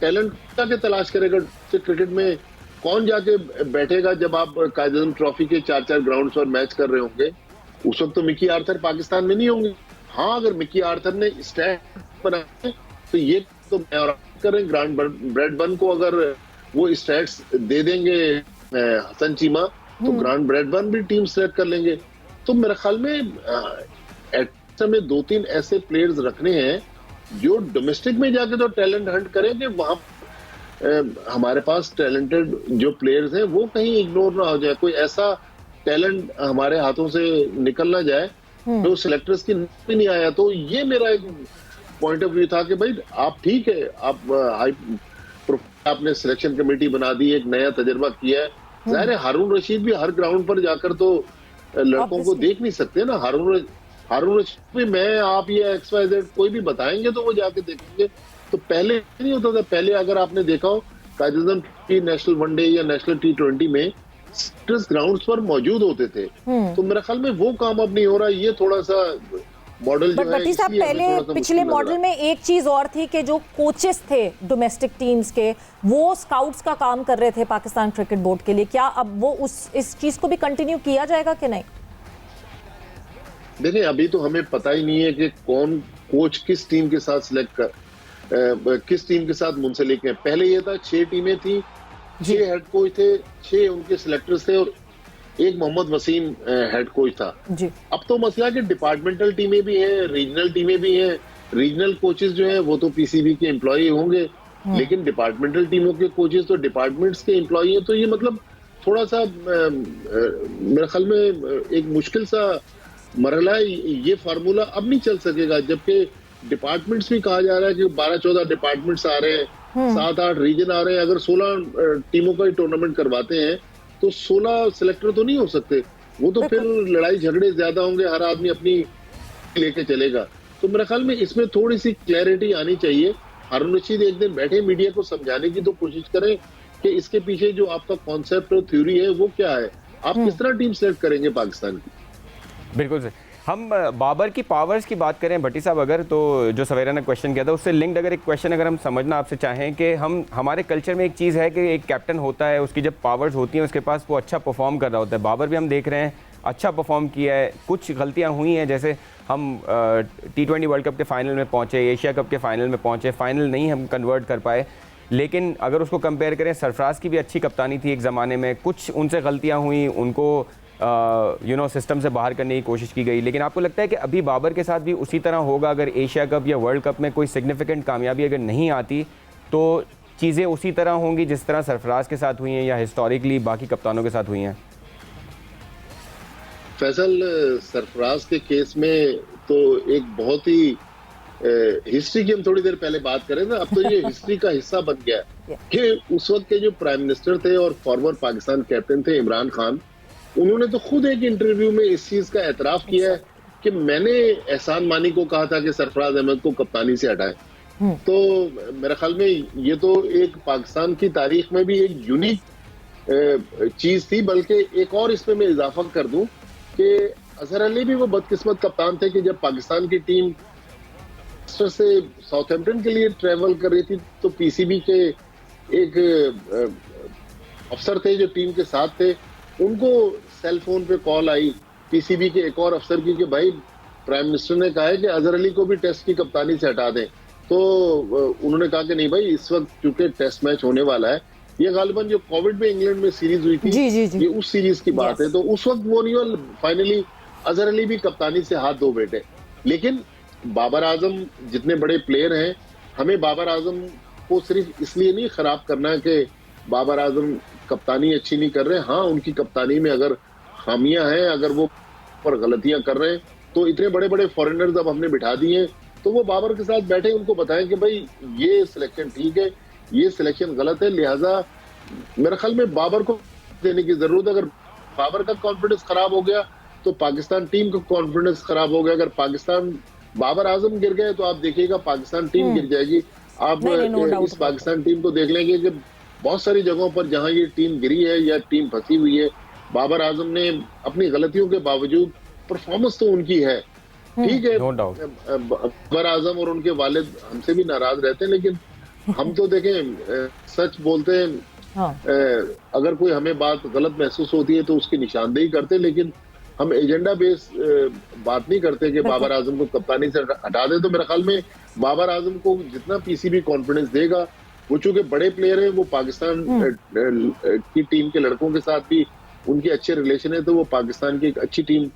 टैलेंट जाके तलाश करेगा। क्रिकेट में कौन जाके बैठेगा जब आप कायदे ट्रॉफी के 4-4 ग्राउंड्स पर मैच कर रहे होंगे? उस वक्त तो मिकी आर्थर पाकिस्तान में नहीं होंगे। हाँ, अगर मिकी आर्थर ने स्टैट बनाए तो ये तो मैं और करें ग्रांड ब्रैडबर्न को अगर वो स्टैट्स दे देंगे हसन चीमा, तो ग्रांड ब्रैडबर्न भी टीम सेलेक्ट कर लेंगे। तो मेरे ख्याल में समय 2-3 ऐसे प्लेयर्स रखने हैं जो डोमेस्टिक में जाके तो टैलेंट हंट करें कि वहां हमारे पास टैलेंटेड जो प्लेयर्स हैं वो कहीं इग्नोर ना हो जाए, कोई ऐसा टैलेंट हमारे हाथों से निकल ना जाए जो सिलेक्टर्स की भी नहीं आया। तो ये मेरा एक पॉइंट ऑफ व्यू था कि भाई आप ठीक है, आप आपने सिलेक्शन कमेटी बना दी, एक नया तजर्बा किया है। जाहिर है हारून रशीद भी हर ग्राउंड पर जाकर तो लड़कों को देख नहीं सकते ना। हारून रशीद भी मैं आप ये XYZ कोई भी बताएंगे तो वो जाके देखेंगे। तो पहले नहीं होता था। पहले अगर आपने देखा हो कायदे की नेशनल वनडे या नेशनल T20 में ग्राउंड्स पर मौजूद होते थे। तो मेरे ख्याल में वो काम अब नहीं हो रहा। ये थोड़ा सा मॉडल जो है, भट्टी साहब पहले पिछले मॉडल में एक चीज और थी कि जो कोचेस थे डोमेस्टिक टीम्स के वो स्काउट्स का काम कर रहे थे पाकिस्तान क्रिकेट बोर्ड के लिए। क्या अब वो इस चीज को भी कंटिन्यू किया जाएगा कि नहीं? देखिए, अभी तो हमें पता ही नहीं है कि कौन कोच किस टीम के साथ किस टीम के साथ मुंसलिक है। पहले ये था 6 टीमें थी, 6 हेड कोच थे, 6 उनके सिलेक्टर्स थे और एक मोहम्मद वसीम हेड कोच था जी। अब तो मसला कि डिपार्टमेंटल टीमें भी हैं, रीजनल टीमें भी हैं। रीजनल कोचेस जो हैं वो तो PCB के एम्प्लॉय होंगे, लेकिन डिपार्टमेंटल टीमों के कोचेस तो डिपार्टमेंट्स के एम्प्लॉय हैं। तो ये मतलब थोड़ा सा मेरे ख्याल में एक मुश्किल सा मरहला है। ये फार्मूला अब नहीं चल सकेगा, जबकि डिपार्टमेंट्स भी कहा जा रहा है कि 12-14 डिपार्टमेंट्स आ रहे हैं, 7-8 रीजन आ रहे हैं। अगर 16 टीमों का ही टूर्नामेंट करवाते हैं तो 16 सिलेक्टर तो नहीं हो सकते। वो तो फिर लड़ाई झगड़े ज्यादा होंगे, हर आदमी अपनी लेके चलेगा। तो मेरे ख्याल में इसमें थोड़ी सी क्लैरिटी आनी चाहिए। हारून रशीद एक दिन बैठे मीडिया को समझाने की तो कोशिश करें कि इसके पीछे जो आपका कॉन्सेप्ट और थ्योरी है वो क्या है, आप किस तरह टीम सेलेक्ट करेंगे पाकिस्तान की। बिल्कुल सर। हम बाबर की पावर्स की बात करें भट्टी साहब, अगर तो जो सवेरा ने क्वेश्चन किया था उससे लिंक्ड अगर एक क्वेश्चन अगर हम समझना आपसे चाहें कि हमारे कल्चर में एक चीज़ है कि एक कैप्टन होता है, उसकी जब पावर्स होती हैं उसके पास वो अच्छा परफॉर्म कर रहा होता है। बाबर भी हम देख रहे हैं अच्छा परफॉर्म किया है, कुछ गलतियाँ हुई हैं, जैसे हम T20 वर्ल्ड कप के फाइनल में पहुँचे, एशिया कप के फाइनल में पहुँचे, फाइनल नहीं हम कन्वर्ट कर पाए। लेकिन अगर उसको कंपेयर करें, सरफराज की भी अच्छी कप्तानी थी एक ज़माने में, कुछ उनसे गलतियाँ हुई, उनको सिस्टम से बाहर करने की कोशिश की गई। लेकिन आपको लगता है कि अभी बाबर के साथ भी उसी तरह होगा? अगर एशिया कप या वर्ल्ड कप में कोई सिग्निफिकेंट कामयाबी अगर नहीं आती तो चीज़ें उसी तरह होंगी जिस तरह सरफराज के साथ हुई हैं या हिस्टोरिकली बाकी कप्तानों के साथ हुई हैं? फैसल, सरफराज के केस में तो एक बहुत ही हिस्ट्री की हम थोड़ी देर पहले बात करें ना, अब तो ये हिस्ट्री का हिस्सा बन गया कि उस वक्त के जो प्राइम मिनिस्टर थे और फॉर्मर पाकिस्तान कैप्टन थे इमरान खान, उन्होंने तो खुद एक इंटरव्यू में इस चीज का एतराफ किया है कि मैंने एहसान मानी को कहा था कि सरफराज अहमद को कप्तानी से हटाएं। तो मेरे ख्याल में ये तो एक पाकिस्तान की तारीख में भी एक यूनिक चीज थी। बल्कि एक और इसमें मैं इजाफा कर दूं कि अजहर अली भी वो बदकिस्मत कप्तान थे कि जब पाकिस्तान की टीम से साउथहैम्पटन के लिए ट्रेवल कर रही थी तो PCB के एक अफसर थे जो टीम के साथ थे, उनको सेल फोन पे कॉल आई PCB के एक और अफसर की कि भाई प्राइम मिनिस्टर ने कहा है कि अजहर अली को भी टेस्ट की कप्तानी से हटा दें। तो उन्होंने कहा कि नहीं भाई, इस वक्त चूंकि टेस्ट मैच होने वाला है, ये गालिबन जो कोविड में इंग्लैंड में सीरीज हुई थी जी। ये उस सीरीज की बात है। तो उस वक्त वो नहीं हुआ, फाइनली अजहर अली भी कप्तानी से हाथ धो बैठे। लेकिन बाबर आजम जितने बड़े प्लेयर हैं, हमें बाबर आजम को सिर्फ इसलिए नहीं खराब करना है कि बाबर आजम कप्तानी अच्छी नहीं कर रहे। हाँ, उनकी कप्तानी में अगर खामियां हैं, अगर वो पर गलतियां कर रहे हैं, तो इतने बड़े बड़े फॉरेनर्स अब हमने बिठा दिए हैं, तो वो बाबर के साथ बैठे उनको बताएं कि भाई ये सिलेक्शन ठीक है, ये सिलेक्शन गलत है। लिहाजा मेरे ख्याल में बाबर को देने की जरूरत है। अगर बाबर का कॉन्फिडेंस खराब हो गया तो पाकिस्तान टीम का कॉन्फिडेंस खराब हो गया। अगर पाकिस्तान बाबर आजम गिर गए तो आप देखिएगा पाकिस्तान टीम गिर जाएगी। आप नहीं, no doubt इस पाकिस्तान टीम को देख लेंगे कि बहुत सारी जगहों पर जहां ये टीम गिरी है या टीम फंसी हुई है, बाबर आजम ने अपनी गलतियों के बावजूद परफॉर्मेंस तो उनकी है, ठीक है। No doubt. बाबर आजम और उनके वालिद हमसे भी नाराज रहते हैं, लेकिन हम तो देखें सच बोलते हैं। हाँ। अगर कोई हमें बात गलत महसूस होती है तो उसकी निशानदेही करते, लेकिन हम एजेंडा बेस बात नहीं करते कि बाबर आजम को कप्तानी से हटा दे। तो मेरे ख्याल में बाबर आजम को जितना पीसीबी कॉन्फिडेंस देगा, वो चूंकि बड़े प्लेयर है, वो पाकिस्तान की टीम के लड़कों के साथ भी उनके अच्छे रिलेशन है, तो वो पाकिस्तान की एक अच्छी टीम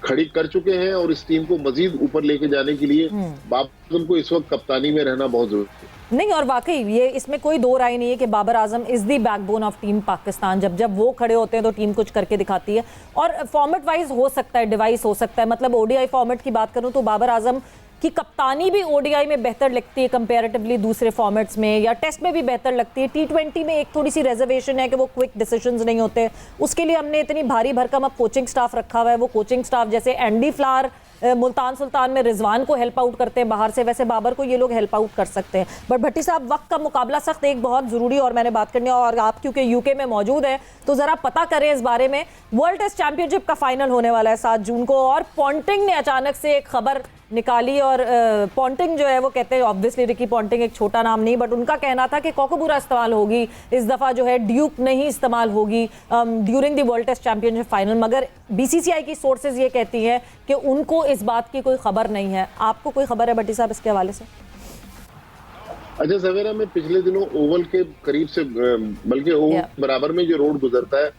खड़ी कर चुके हैं और इस टीम को मजीद ऊपर लेके जाने के लिए बाबर आजम को इस वक्त कप्तानी में रहना बहुत जरूरी है। नहीं, और वाकई ये इसमें कोई दो राय नहीं है कि Babar Azam is the backbone of team Pakistan. जब वो खड़े होते हैं तो टीम कुछ करके दिखाती है। और फॉर्मेट वाइज हो सकता है, डिवाइस हो सकता है, मतलब ओडीआई फॉर्मेट की बात करूं तो बाबर आजम की कप्तानी भी ओडीआई में बेहतर लगती है कंपैरेटिवली दूसरे फॉर्मेट्स में, या टेस्ट में भी बेहतर लगती है। टी20 में एक थोड़ी सी रिजर्वेशन है कि वो क्विक डिसीजंस नहीं होते। उसके लिए हमने इतनी भारी भरकम अब कोचिंग स्टाफ रखा हुआ है। वो कोचिंग स्टाफ जैसे एंडी फ्लावर मुल्तान सुल्तान में रिजवान को हेल्प आउट करते हैं बाहर से, वैसे बाबर को ये लोग हेल्प आउट कर सकते हैं। बट भट्टी साहब, वक्त का मुकाबला सख्त एक बहुत ज़रूरी और मैंने बात करनी है, और आप क्योंकि यूके में मौजूद है तो ज़रा पता करें इस बारे में। वर्ल्ड टेस्ट चैंपियनशिप का फाइनल होने वाला है 7 जून को, और पॉन्टिंग ने अचानक से एक खबर निकाली। और पॉन्टिंग जो है वो कहते हैं, ऑब्वियसली रिकी पॉन्टिंग एक छोटा नाम नहीं, बट उनका कहना था कि कोकोबुरा इस्तेमाल होगी इस दफ़ा, जो है ड्यूक नहीं इस्तेमाल होगी during the World Test Championship final. मगर बीसीसीआई की सोर्सेज ये कहती हैं कि उनको इस बात की कोई खबर नहीं है। आपको कोई खबर है भट्टी साहब इसके हवाले से? अच्छा सवेरा, में पिछले दिनों ओवल के करीब से, बल्कि ओवल बराबर में जो रोड गुजरता है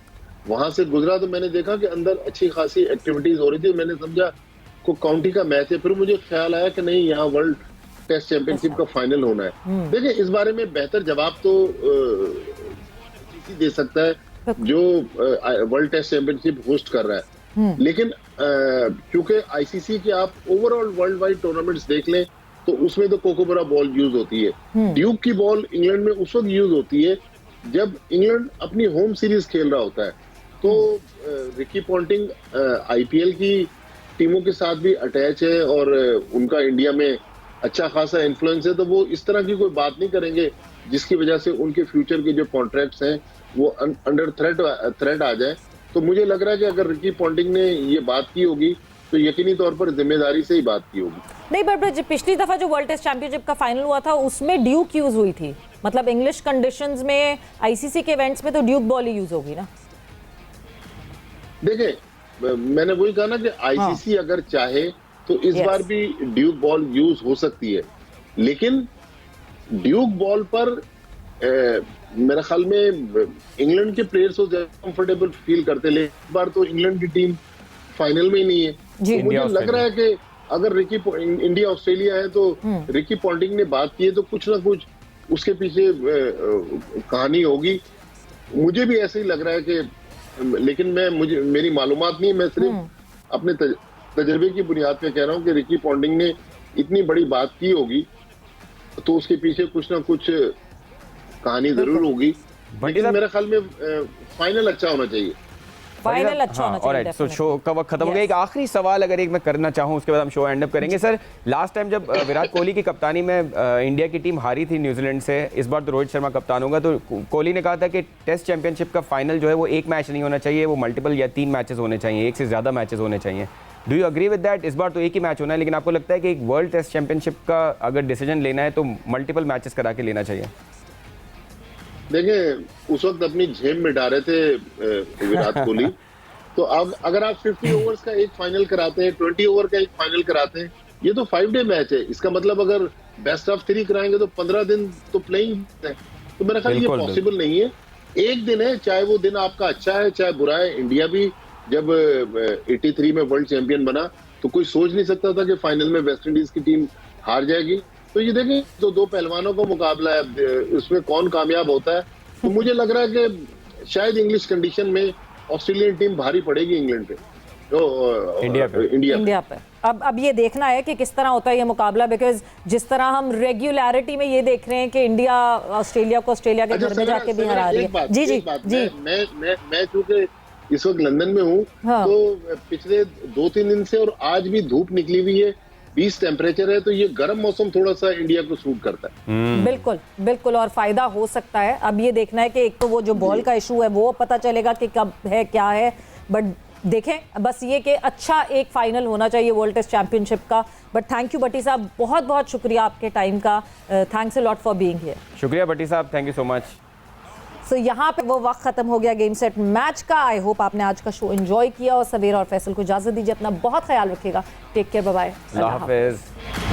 वहां से गुजरा, तो मैंने देखा कि अंदर अच्छी खासी एक्टिविटीज हो रही थी। मैंने समझा को काउंटी का मैच है, फिर मुझे ख्याल आया कि नहीं, यहाँ वर्ल्ड टेस्ट चैंपियनशिप का फाइनल होना है। देखिए, इस बारे में बेहतर जवाब तो दे सकता है जो वर्ल्ड टेस्ट चैंपियनशिप होस्ट कर रहा है, लेकिन क्योंकि आईसीसी के आप ओवरऑल वर्ल्ड वाइड टूर्नामेंट्स देख लें तो उसमें तो कोकोबरा बॉल यूज होती है। ड्यूक की बॉल इंग्लैंड में उस वक्त यूज होती है जब इंग्लैंड अपनी होम सीरीज खेल रहा होता है। तो रिकी पॉन्टिंग आईपीएल की टीमों के साथ भी अटैच है और उनका इंडिया में अच्छा खासा इन्फ्लुएंस है, तो वो इस तरह की कोई बात नहीं करेंगे जिसकी वजह से उनके फ्यूचर के जो कॉन्ट्रैक्ट्स हैं वो अंडर थ्रेट आ जाए। तो मुझे लग रहा है कि अगर रिकी पॉन्टिंग ने ये बात की होगी तो यकीनी तौर पर जिम्मेदारी से ही बात की होगी। नहीं, बट पिछली दफा जो वर्ल्ड टेस्ट चैंपियनशिप का फाइनल हुआ था उसमें ड्यूक यूज हुई थी, मतलब इंग्लिश कंडीशंस में आईसीसी के इवेंट्स में तो ड्यूक बॉल ही यूज होगी ना। देखिए, मैंने वही कहा ना कि आईसीसी अगर चाहे तो इस बार भी ड्यूक बॉल यूज हो सकती है, लेकिन ड्यूक बॉल पर मेरे ख्याल में इंग्लैंड के प्लेयर्स को ज्यादा कंफर्टेबल फील करते, लेकिन इस बार तो इंग्लैंड की टीम फाइनल में ही नहीं है। तो मुझे लग रहा है कि अगर इंडिया ऑस्ट्रेलिया है तो रिकी पॉन्टिंग ने बात की है तो कुछ ना कुछ उसके पीछे कहानी होगी। मुझे भी ऐसे ही लग रहा है कि, लेकिन मेरी मालूमात नहीं है, मैं सिर्फ अपने तजर्बे की बुनियाद पे कह रहा हूँ कि रिकी पॉन्टिंग ने इतनी बड़ी बात की होगी तो उसके पीछे कुछ ना कुछ कहानी जरूर होगी। लेकिन मेरे ख्याल में फाइनल अच्छा होना चाहिए। फाइनल अच्छा होना चाहिए। तो शो का वक्त खत्म हो गया। एक आखिरी सवाल अगर एक मैं करना चाहूँ, उसके बाद हम शो एंड अप करेंगे। सर, लास्ट टाइम जब विराट कोहली की कप्तानी में इंडिया की टीम हारी थी न्यूजीलैंड से, इस बार तो रोहित शर्मा कप्तान होगा, तो कोहली ने कहा था कि टेस्ट चैंपियनशिप का फाइनल जो है वो एक मैच नहीं होना चाहिए, वो मल्टीपल या 3 मैचेस होने चाहिए, एक से ज़्यादा मैचेस होने चाहिए। Do you agree with that? इस बार तो एक ही मैच होना है, लेकिन आपको लगता है कि एक वर्ल्ड टेस्ट चैंपियनशिप का अगर डिसीजन लेना है तो मल्टीपल मैचेस करा के लेना चाहिए? देखिए, उस वक्त अपनी जेब में डाले थे विराट कोहली, तो अब अगर आप 50 ओवर्स का एक फाइनल कराते हैं, 20 ओवर का एक फाइनल कराते हैं, ये तो 5 डे मैच है। इसका मतलब अगर बेस्ट ऑफ 3 कराएंगे तो 15 दिन तो प्लेइंग है। तो मेरा ख्याल ये पॉसिबल नहीं है। एक दिन है, चाहे वो दिन आपका अच्छा है चाहे बुरा है। इंडिया भी जब 83 में वर्ल्ड चैंपियन बना तो कोई सोच नहीं सकता था कि फाइनल में वेस्ट इंडीज की टीम हार जाएगी। तो ये देखें, तो 2 पहलवानों का मुकाबला है, इसमें कौन कामयाब होता है। तो मुझे लग रहा है कि शायद इंग्लिश कंडीशन में ऑस्ट्रेलियन टीम भारी पड़ेगी इंग्लैंड पे, तो इंडिया पे। अब ये देखना है कि किस तरह होता है ये मुकाबला, बिकॉज जिस तरह हम रेगुलरिटी में ये देख रहे हैं कि इंडिया ऑस्ट्रेलिया को ऑस्ट्रेलिया के घर में जाके भी हरा रही है। जी, मैं चूंकि इस वक्त लंदन में हूँ, तो पिछले 2-3 दिन से और आज भी धूप निकली हुई है, 20 टेम्परेचर है, तो ये गर्म मौसम थोड़ा सा इंडिया को सूट करता है। बिल्कुल बिल्कुल, और फायदा हो सकता है। अब ये देखना है कि एक तो वो जो बॉल का इशू है वो पता चलेगा कि कब है क्या है, बट देखें बस ये कि अच्छा एक फाइनल होना चाहिए वर्ल्ड टेस्ट चैंपियनशिप का। बट थैंक यू भट्टी साहब, बहुत बहुत शुक्रिया आपके टाइम का। Thanks a lot for being here. शुक्रिया भट्टी साहब, थैंक यू सो मच। सो यहाँ पे वो वक्त खत्म हो गया गेम सेट मैच का। आई होप आपने आज का शो एंजॉय किया, और सवेरा और फैसल को इजाजत दीजिए। अपना बहुत ख्याल रखिएगा। टेक केयर, बाय बाय, अल्लाह हाफिज़।